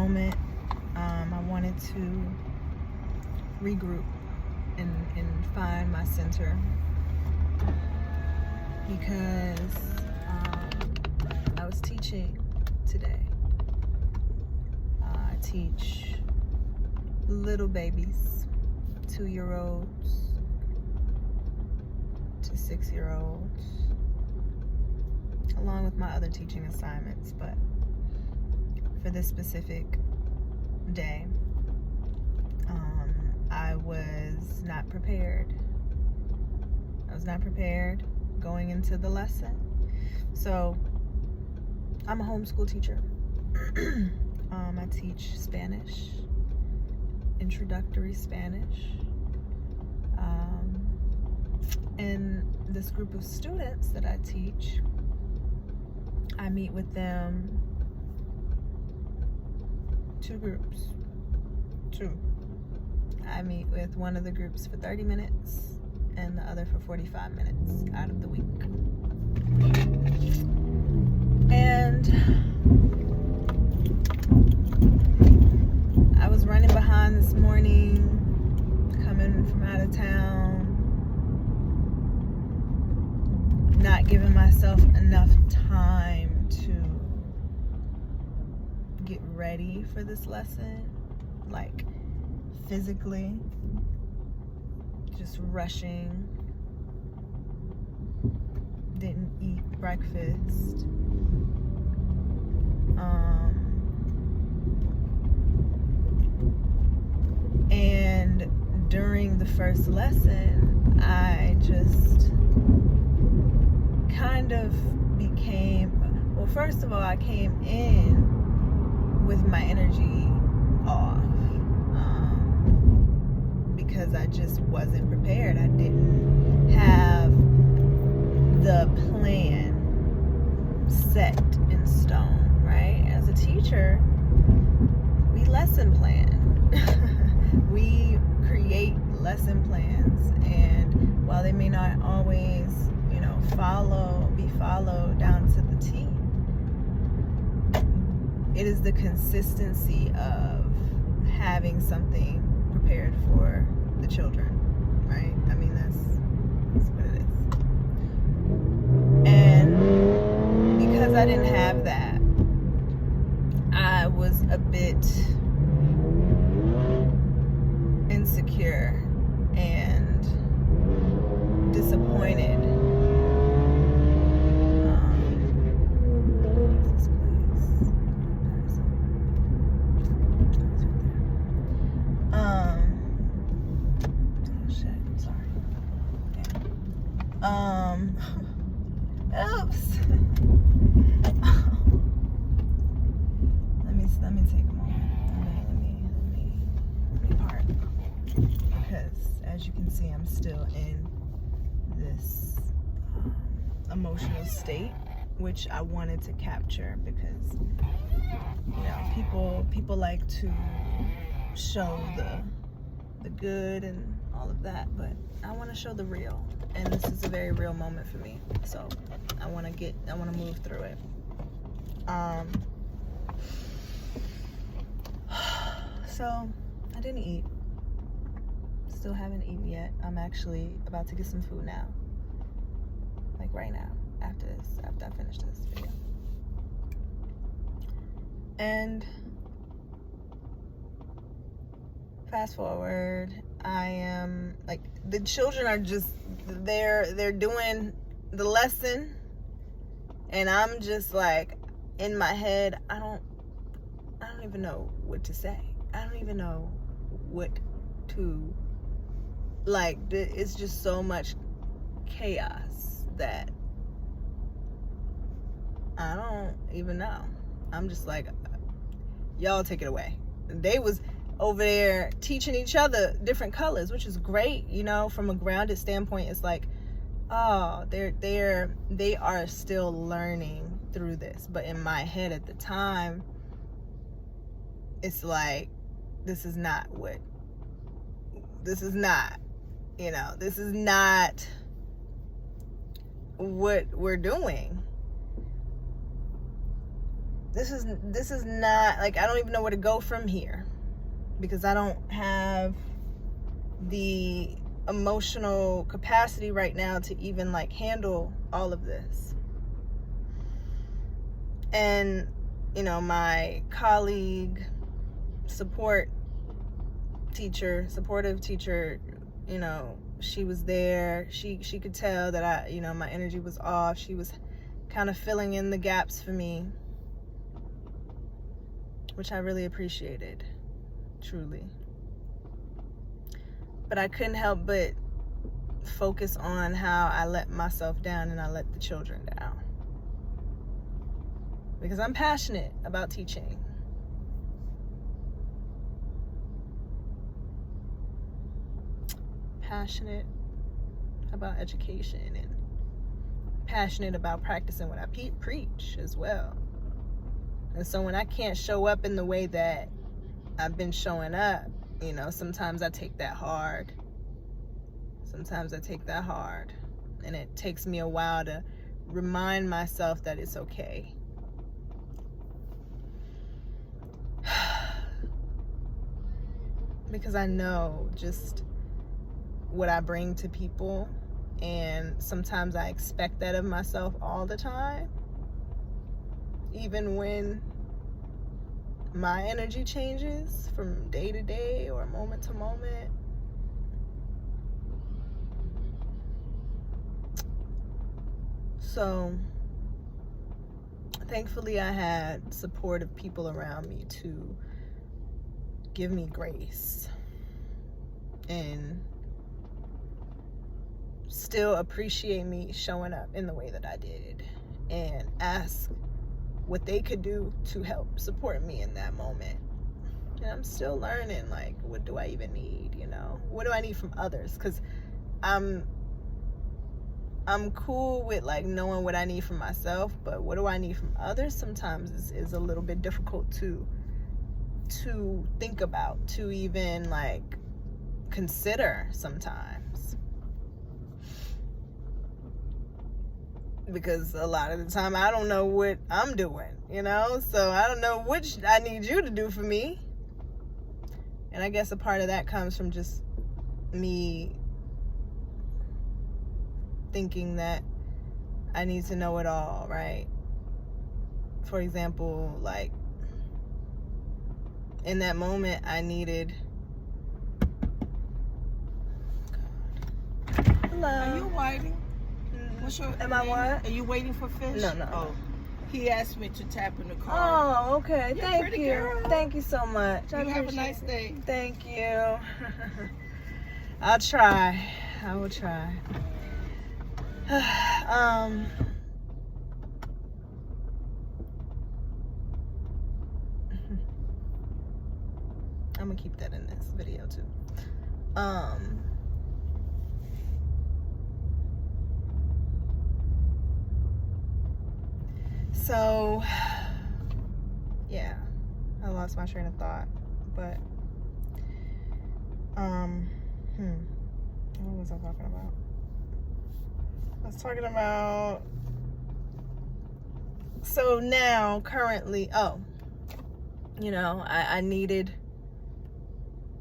moment. I wanted to regroup and find my center, because I was teaching today. I teach little babies, 2-year-olds to 6-year-olds, along with my other teaching assignments. But for this specific day, I was not prepared. I was not prepared going into the lesson. So I'm a homeschool teacher. I teach Spanish, introductory Spanish. And this group of students that I teach, I meet with them 2 groups. I meet with one of the groups for 30 minutes and the other for 45 minutes out of the week. And I was running behind this morning, coming from out of town, not giving myself enough time to get ready for this lesson, like physically, just rushing. Didn't eat breakfast. And during the first lesson, I just kind of became, well, first of all, I came in with my energy off, because I just wasn't prepared. I didn't have the plan set in stone, right? As a teacher, we lesson plan. We create lesson plans, and while they may not always, be followed down to the T, it is the consistency of having something prepared for the children, right? I mean, that's what it is. And because I didn't have that, I was a bit insecure and disappointed. Oops. Let me take a moment. Let me part. Because as you can see, I'm still in this emotional state, which I wanted to capture, because people like to show the good and all of that, but I want to show the real, and this is a very real moment for me. So I want to move through it. So I didn't eat. Still haven't eaten yet. I'm actually about to get some food now. Like right now, after I finish this video. And fast forward, I am like, the children are just they're doing the lesson, and I'm just like, in my head, I don't even know what to say. I don't even know what to, like, it's just so much chaos that I don't even know. I'm just like, y'all take it away. They was over there teaching each other different colors, which is great, from a grounded standpoint. It's like, oh, they are still learning through this. But in my head at the time, it's like, this is not this is not what we're doing. this is not, like, I don't even know where to go from here, because I don't have the emotional capacity right now to even like handle all of this. And you know, my colleague, supportive teacher, you know, she was there. She could tell that you know, my energy was off. She was kind of filling in the gaps for me, which I really appreciated, truly. But I couldn't help but focus on how I let myself down and I let the children down. Because I'm passionate about teaching. Passionate about education, and passionate about practicing what I preach as well. And so when I can't show up in the way that I've been showing up, you know, sometimes I take that hard. And it takes me a while to remind myself that it's okay. Because I know just what I bring to people, and sometimes I expect that of myself all the time, even when my energy changes from day to day or moment to moment. So thankfully I had supportive people around me to give me grace and still appreciate me showing up in the way that I did, and ask what they could do to help support me in that moment. And I'm still learning, like, what do I even need, you know? What do I need from others? Because I'm cool with like knowing what I need from myself, but what do I need from others sometimes is a little bit difficult to think about, to even like consider sometimes. Because a lot of the time I don't know what I'm doing, you know? So I don't know what I need you to do for me. And I guess a part of that comes from just me thinking that I need to know it all, right? For example, like in that moment I needed... Hello. Are you waiting? What's your Am I what? Are you waiting for fish? No. Oh, he asked me to tap in the car. Oh, okay. You're Thank pretty you. girl. Thank you so much. You have a nice day. Thank you. I'll try. I will try. I'm gonna keep that in this video too. So yeah, I lost my train of thought, but what was I talking about? I was talking about, so now currently, you know, I needed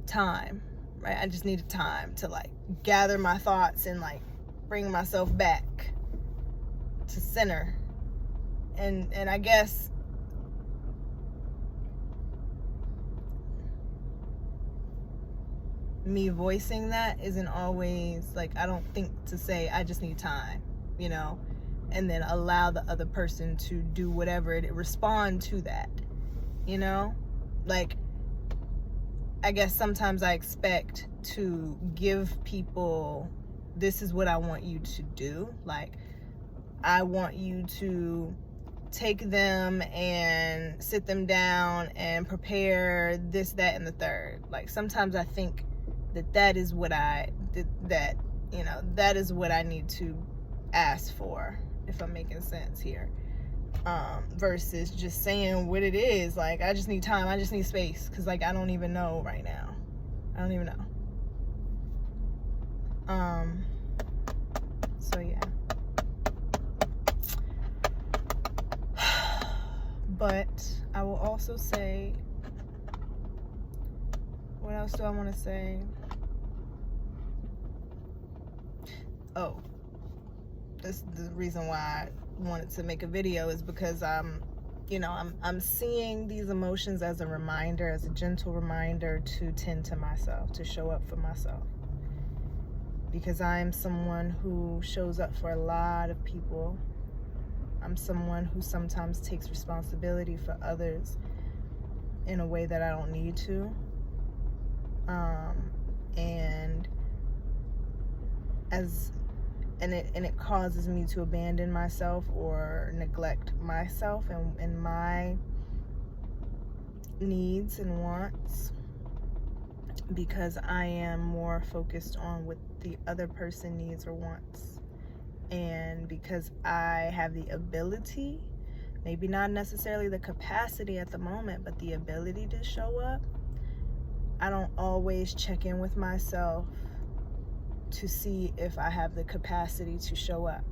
time, right? I just needed time to like gather my thoughts and like bring myself back to center. And I guess me voicing that isn't always like, I don't think to say I just need time, you know, and then allow the other person to do whatever it respond to that, you know? Like, I guess sometimes I expect to give people, this is what I want you to do. Like, I want you to take them and sit them down and prepare this, that, and the third. Like, sometimes I think that is what that is what I need to ask for, if I'm making sense here. Versus just saying what it is. Like, I just need time, I just need space, because like I don't even know right now. I don't even know. So yeah. But I will also say, what else do I want to say? Oh, this the reason why I wanted to make a video is because I'm seeing these emotions as a reminder, as a gentle reminder to tend to myself, to show up for myself. Because I'm someone who shows up for a lot of people. I'm someone who sometimes takes responsibility for others in a way that I don't need to. And it causes me to abandon myself or neglect myself and my needs and wants, because I am more focused on what the other person needs or wants. And because I have the ability, maybe not necessarily the capacity at the moment, but the ability to show up, I don't always check in with myself to see if I have the capacity to show up.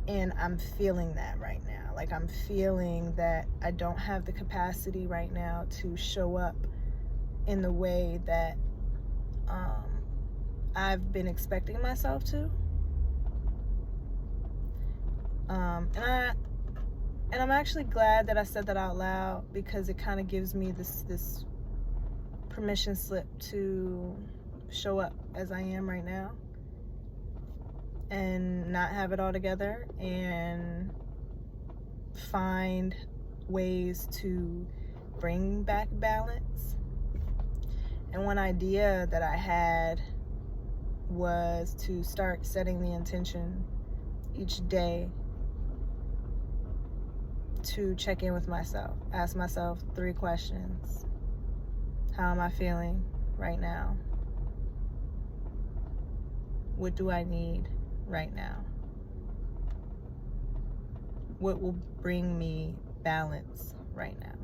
And I'm feeling that right now. Like, I'm feeling that I don't have the capacity right now to show up in the way that I've been expecting myself to. And I'm actually glad that I said that out loud, because it kind of gives me this permission slip to show up as I am right now and not have it all together, and find ways to bring back balance. And one idea that I had was to start setting the intention each day to check in with myself, ask myself 3 questions. How am I feeling right now? What do I need right now? What will bring me balance right now?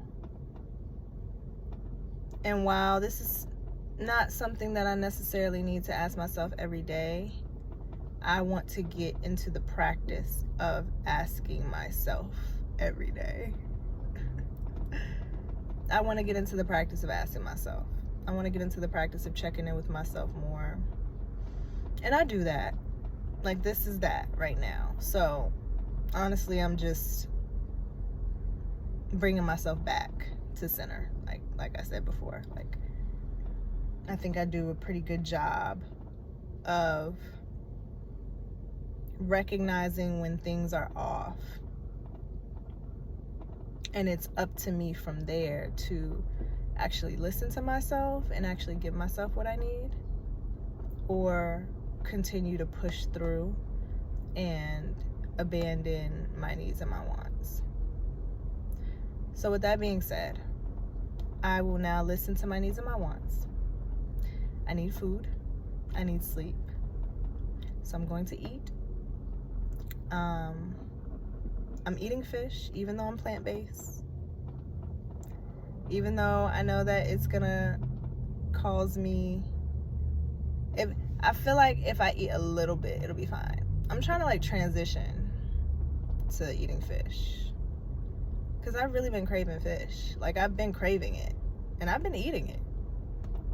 And while this is not something that I necessarily need to ask myself every day, I want to get into the practice of asking myself every day. I want to get into the practice of asking myself. I want to get into the practice of checking in with myself more. And I do that. Like, this is that right now. So honestly, I'm just bringing myself back to center. Like I said before, like, I think I do a pretty good job of recognizing when things are off. And it's up to me from there to actually listen to myself and actually give myself what I need, or continue to push through and abandon my needs and my wants. So with that being said, I will now listen to my needs and my wants. I need food. I need sleep. So I'm going to eat. I'm eating fish, even though I'm plant-based. Even though I know that it's gonna cause me, I feel like if I eat a little bit, it'll be fine. I'm trying to transition to eating fish, because I've really been craving fish. Like, I've been craving it, and I've been eating it,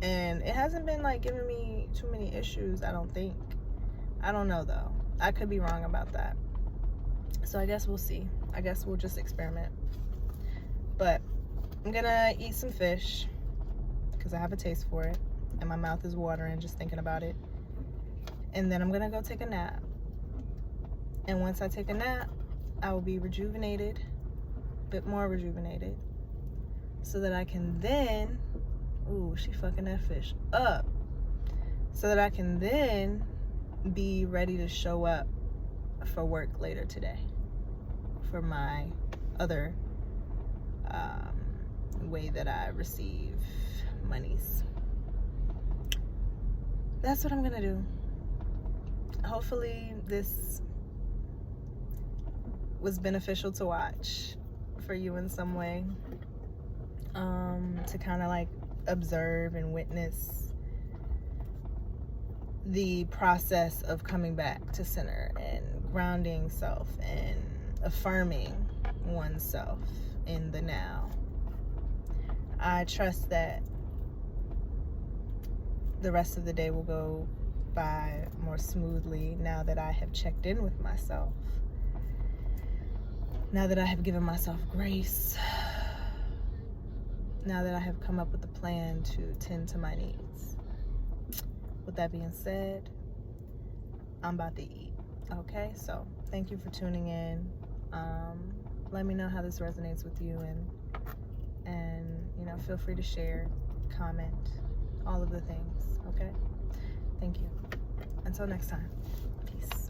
and it hasn't been giving me too many issues, I don't think. I don't know though. I could be wrong about that. So I guess we'll see. I guess we'll just experiment. But I'm gonna eat some fish because I have a taste for it, and my mouth is watering just thinking about it. And then I'm gonna go take a nap. And once I take a nap, I will be rejuvenated, a bit more rejuvenated, so that I can then, ooh, she fucking that fish up, so that I can then be ready to show up for work later today, for my other way that I receive monies. That's what I'm gonna do. Hopefully this was beneficial to watch for you in some way, to kind of observe and witness the process of coming back to center and grounding self and affirming oneself in the now. I trust that the rest of the day will go by more smoothly now that I have checked in with myself. Now that I have given myself grace. Now that I have come up with a plan to tend to my needs. With that being said, I'm about to eat. Okay, so thank you for tuning in. Let me know how this resonates with you, and you know, feel free to share, comment, all of the things. Okay, thank you. Until next time, peace.